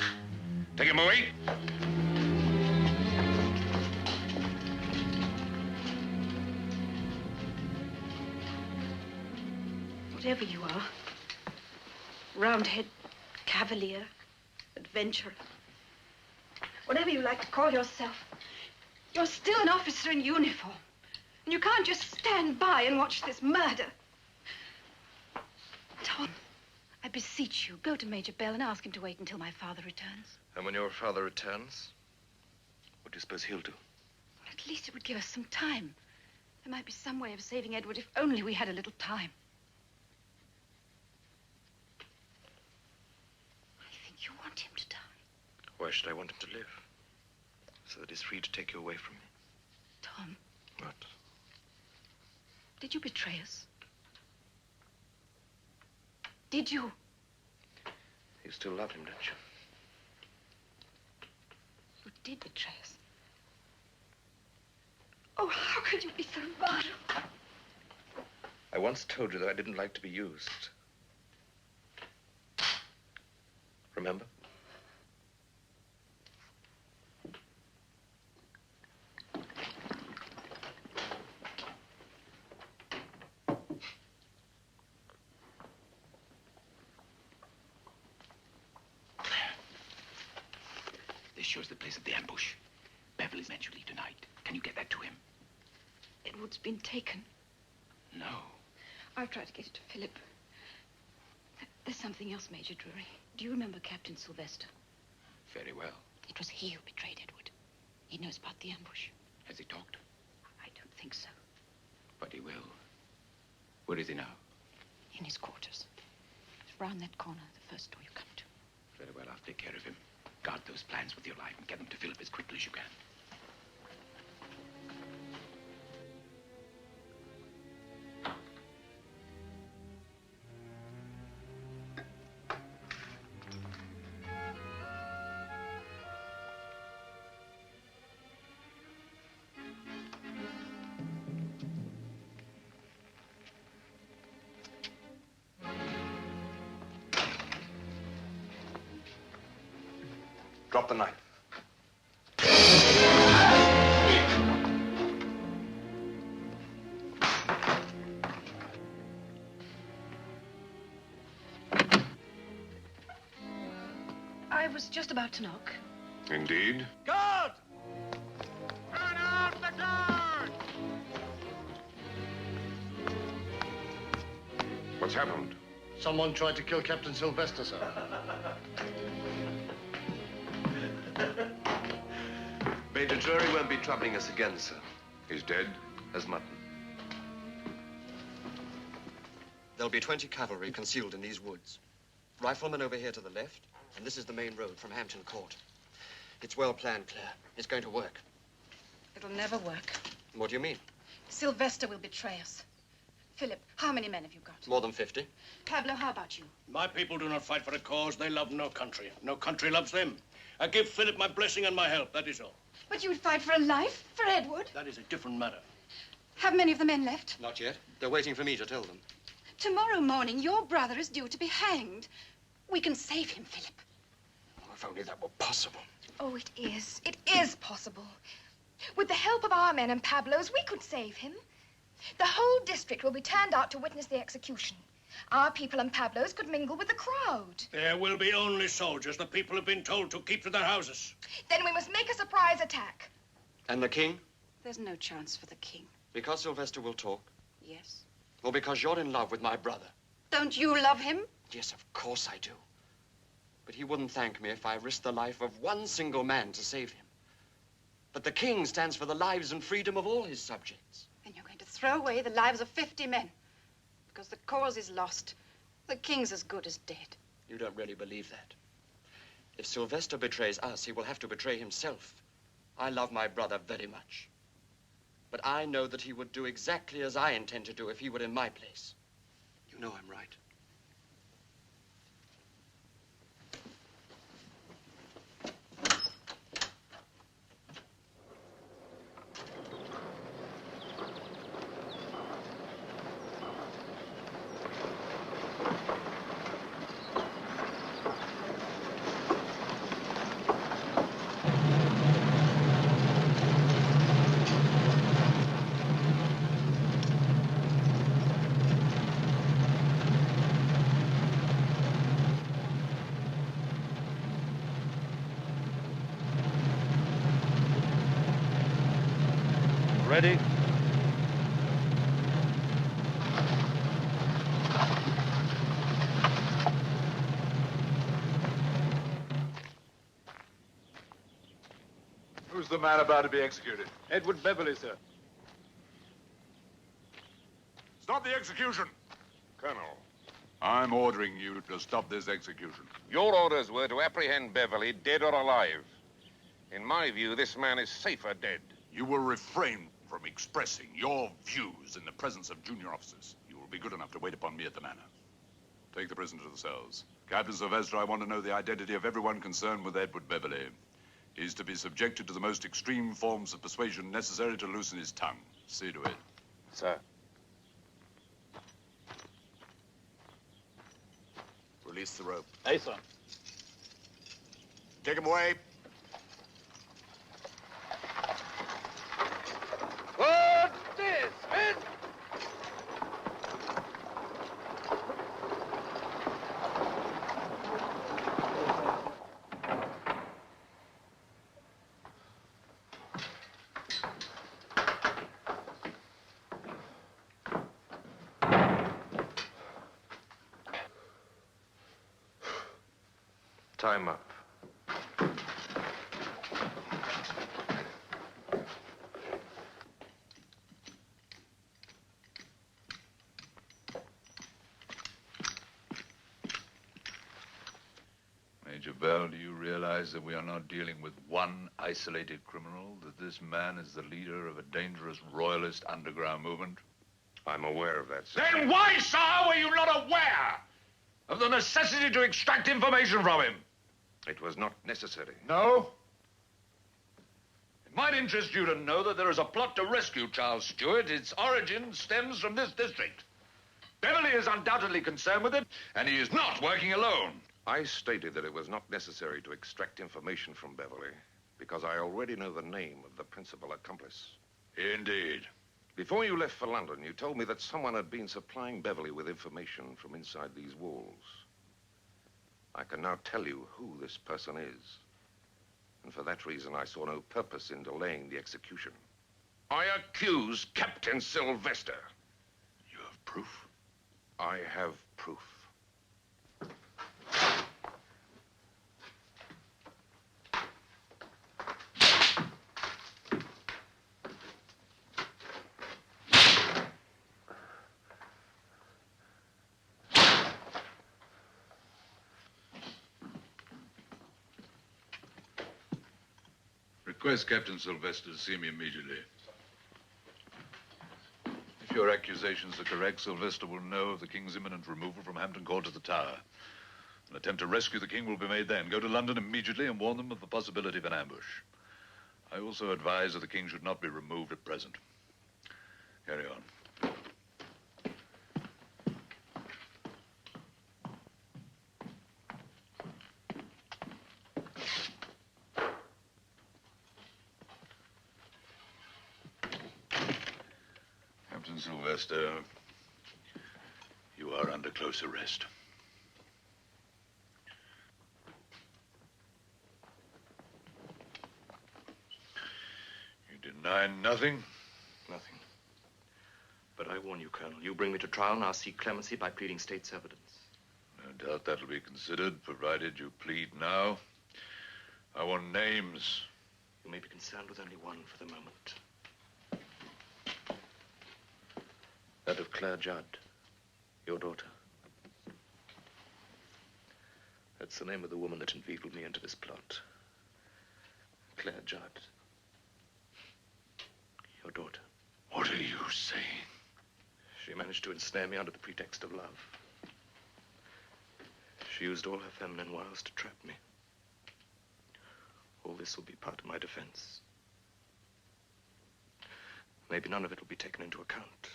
Take him away. Whatever you are, Roundhead, Cavalier, Adventurer, whatever you like to call yourself, you're still an officer in uniform. And you can't just stand by and watch this murder. Tom, I beseech you, go to Major Bell and ask him to wait until my father returns. And when your father returns, what do you suppose he'll do? Well, at least it would give us some time. There might be some way of saving Edward if only we had a little time. I think you want him to die. Why should I want him to live? So that he's free to take you away from me. Tom. What? Did you betray us? Did you? You still love him, don't you? You did betray us. Oh, how could you be so vile? I once told you that I didn't like to be used. Remember? This shows the place of the ambush. Beverly's meant to leave tonight. Can you get that to him? Edward's been taken. No. I've tried to get it to Philip. There's something else, Major Drury. Do you remember Captain Sylvester? Very well. It was he who betrayed Edward. He knows about the ambush. Has he talked? I don't think so. But he will. Where is he now? In his quarters. It's round that corner, the first door you come to. Very well, I'll take care of him. Guard those plans with your life and get them to Philip as quickly as you can. Drop the knife. I was just about to knock. Indeed? Guard! Turn out the guard! What's happened? Someone tried to kill Captain Sylvester, sir. Major Drury won't be troubling us again, sir. He's dead? As mutton. There'll be 20 cavalry concealed in these woods. Riflemen over here to the left, and this is the main road from Hampton Court. It's well planned, Claire. It's going to work. It'll never work. What do you mean? Sylvester will betray us. Philip, how many men have you got? More than 50. Pablo, how about you? My people do not fight for a cause. They love no country. No country loves them. I give Philip my blessing and my help. That is all. But you would fight for a life? For Edward? That is a different matter. Have many of the men left? Not yet. They're waiting for me to tell them. Tomorrow morning, your brother is due to be hanged. We can save him, Philip. Oh, if only that were possible. Oh, it is. It is possible. With the help of our men and Pablo's, we could save him. The whole district will be turned out to witness the execution. Our people and Pablo's could mingle with the crowd. There will be only soldiers. The people have been told to keep to their houses. Then we must make a surprise attack. And the king? There's no chance for the king. Because Sylvester will talk? Yes. Or because you're in love with my brother? Don't you love him? Yes, of course I do. But he wouldn't thank me if I risked the life of one single man to save him. But the king stands for the lives and freedom of all his subjects. Then you're going to throw away the lives of 50 men. Because the cause is lost. The king's as good as dead. You don't really believe that. If Sylvester betrays us, he will have to betray himself. I love my brother very much. But I know that he would do exactly as I intend to do if he were in my place. You know I'm right. Ready? Who's the man about to be executed? Edward Beverly, sir. Stop the execution! Colonel, I'm ordering you to stop this execution. Your orders were to apprehend Beverly, dead or alive. In my view, this man is safer dead. You will refrain from expressing your views in the presence of junior officers. You will be good enough to wait upon me at the manor. Take the prisoner to the cells. Captain Sylvester, I want to know the identity of everyone concerned with Edward Beverly. is to be subjected to the most extreme forms of persuasion necessary to loosen his tongue. See to it. Sir. Release the rope. Aye, sir. Take him away. What this? Head! Time up. Major Bell, do you realize that we are not dealing with one isolated criminal, that this man is the leader of a dangerous royalist underground movement? I'm aware of that, sir. Then why, sir, were you not aware of the necessity to extract information from him? It was not necessary. No? It might interest you to know that there is a plot to rescue Charles Stewart. Its origin stems from this district. Beverly is undoubtedly concerned with it, and he is not working alone. I stated that it was not necessary to extract information from Beverly because I already know the name of the principal accomplice. Indeed. Before you left for London, you told me that someone had been supplying Beverly with information from inside these walls. I can now tell you who this person is. And for that reason, I saw no purpose in delaying the execution. I accuse Captain Sylvester. You have proof? I have proof. Request Captain Sylvester to see me immediately. If your accusations are correct, Sylvester will know of the King's imminent removal from Hampton Court to the Tower. An attempt to rescue the King will be made then. Go to London immediately and warn them of the possibility of an ambush. I also advise that the King should not be removed at present. Carry on. Captain Sylvester, you are under close arrest. You deny nothing? Nothing. But I warn you, Colonel, you bring me to trial and I'll seek clemency by pleading state's evidence. No doubt that'll be considered, provided you plead now. I want names. You may be concerned with only one for the moment. That of Claire Judd, your daughter. That's the name of the woman that inveigled me into this plot. Claire Judd. Your daughter. What are you saying? She managed to ensnare me under the pretext of love. She used all her feminine wiles to trap me. All this will be part of my defense. Maybe none of it will be taken into account.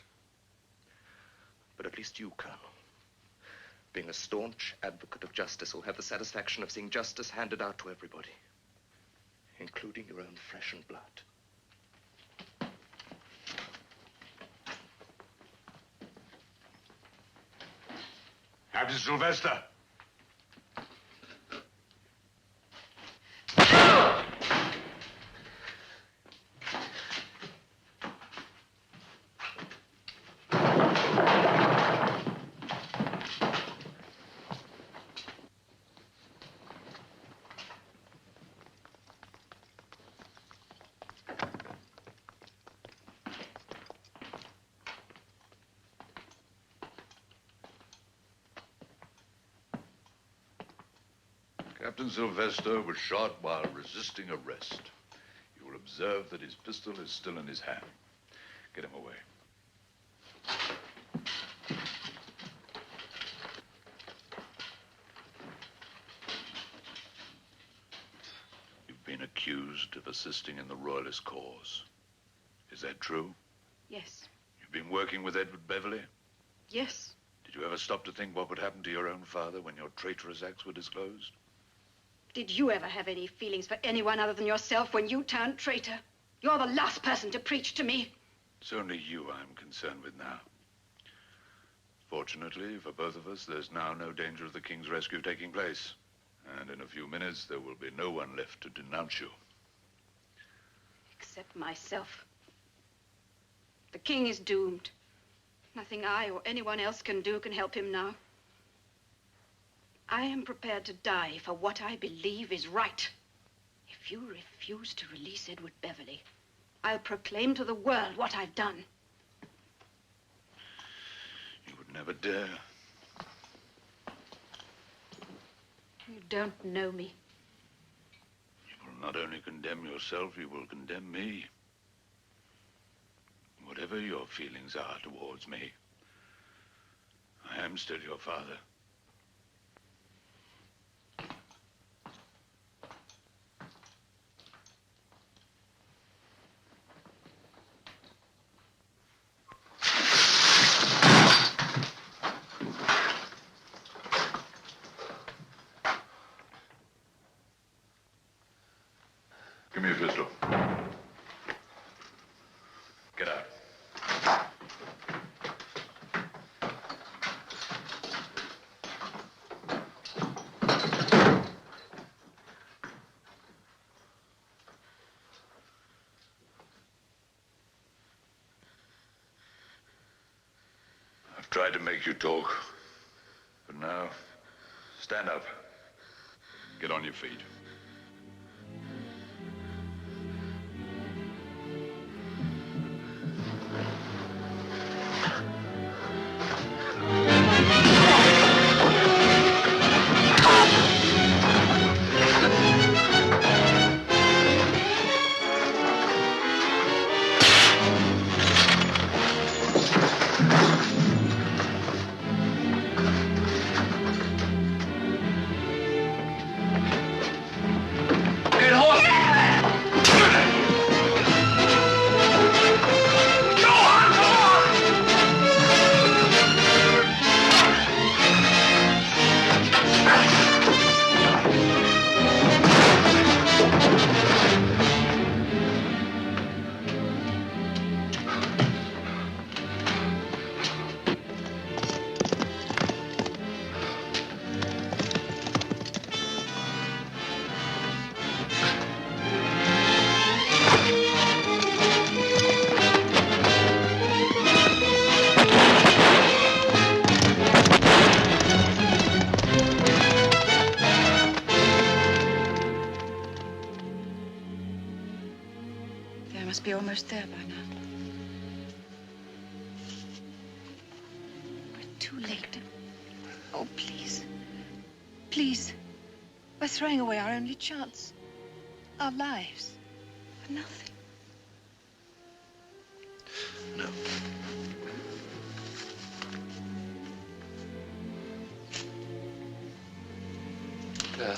But at least you, Colonel, being a staunch advocate of justice, will have the satisfaction of seeing justice handed out to everybody, including your own flesh and blood. Captain Sylvester. Captain Sylvester was shot while resisting arrest. You will observe that his pistol is still in his hand. Get him away. You've been accused accused of assisting in the Royalist cause. Is that true? Yes. You've been working with Edward Beverley? Yes. Did you ever stop to think what would happen to your own father when your traitorous acts were disclosed? Did you ever have any feelings for anyone other than yourself when you turned traitor? You're the last person to preach to me. It's only you I'm concerned with now. Fortunately for both of us, there's now no danger of the King's rescue taking place. And in a few minutes, there will be no one left to denounce you. Except myself. The King is doomed. Nothing I or anyone else can do can help him now. I am prepared to die for what I believe is right. If you refuse to release Edward Beverley, I'll proclaim to the world what I've done. You would never dare. You don't know me. You will not only condemn yourself, you will condemn me. Whatever your feelings are towards me, I am still your father. Give me a pistol. Get out. I've tried to make you talk, but now, stand up. Get on your feet. Must be almost there by now. We're too late. Oh, please. Please. We're throwing away our only chance. Our lives. For nothing. No. Claire.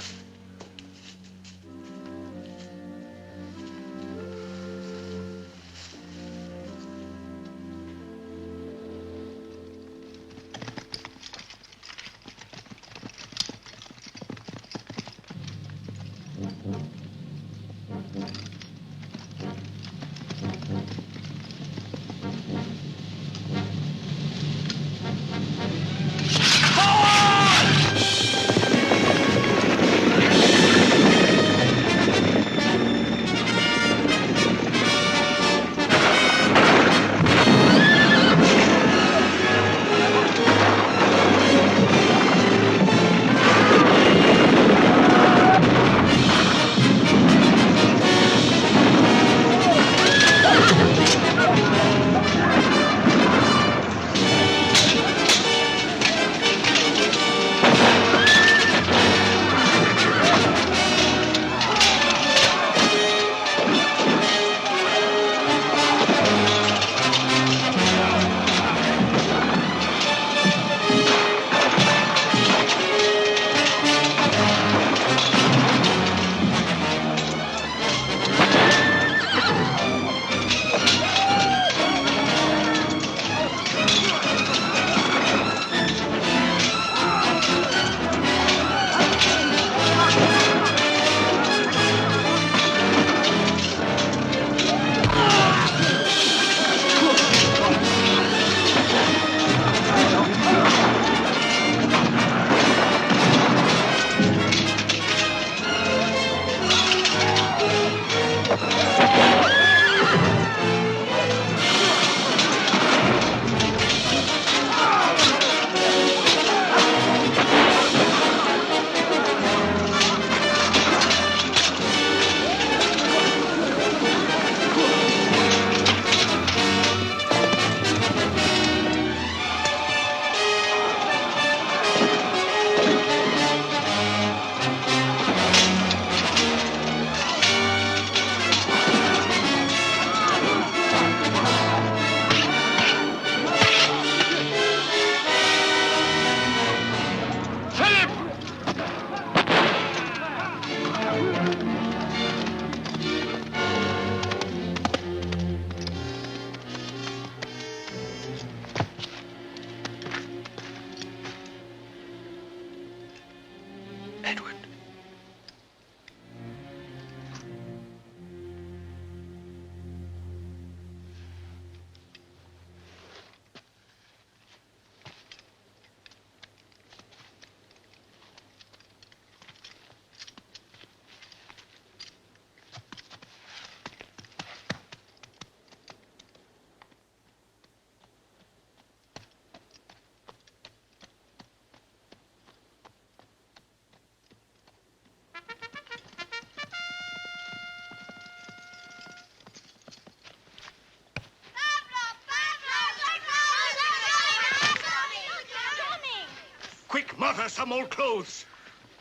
Quick, Martha, some old clothes.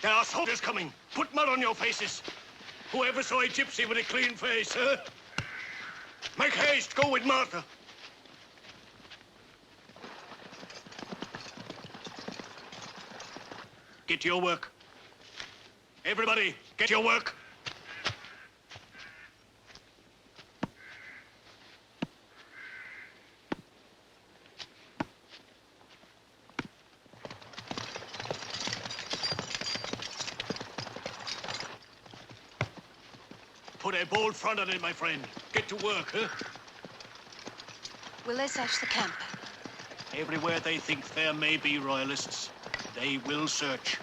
There are soldiers coming. Put mud on your faces. Whoever saw a gypsy with a clean face, huh? Make haste. Go with Martha. Get to your work. Everybody, get to your work. Put a bold front on it, my friend. Get to work, huh? Will they search the camp? Everywhere they think there may be royalists, they will search.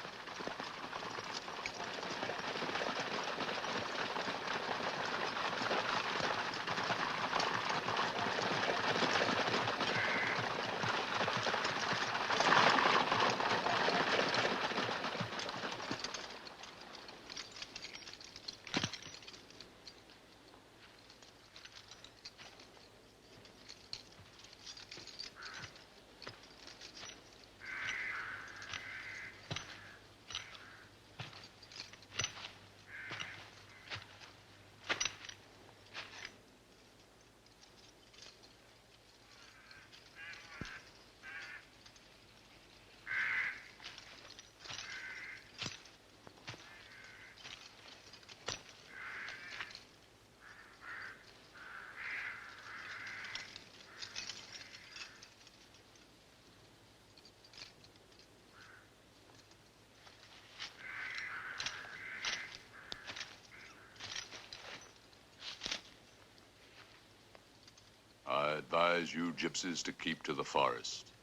I advise you gypsies to keep to the forest.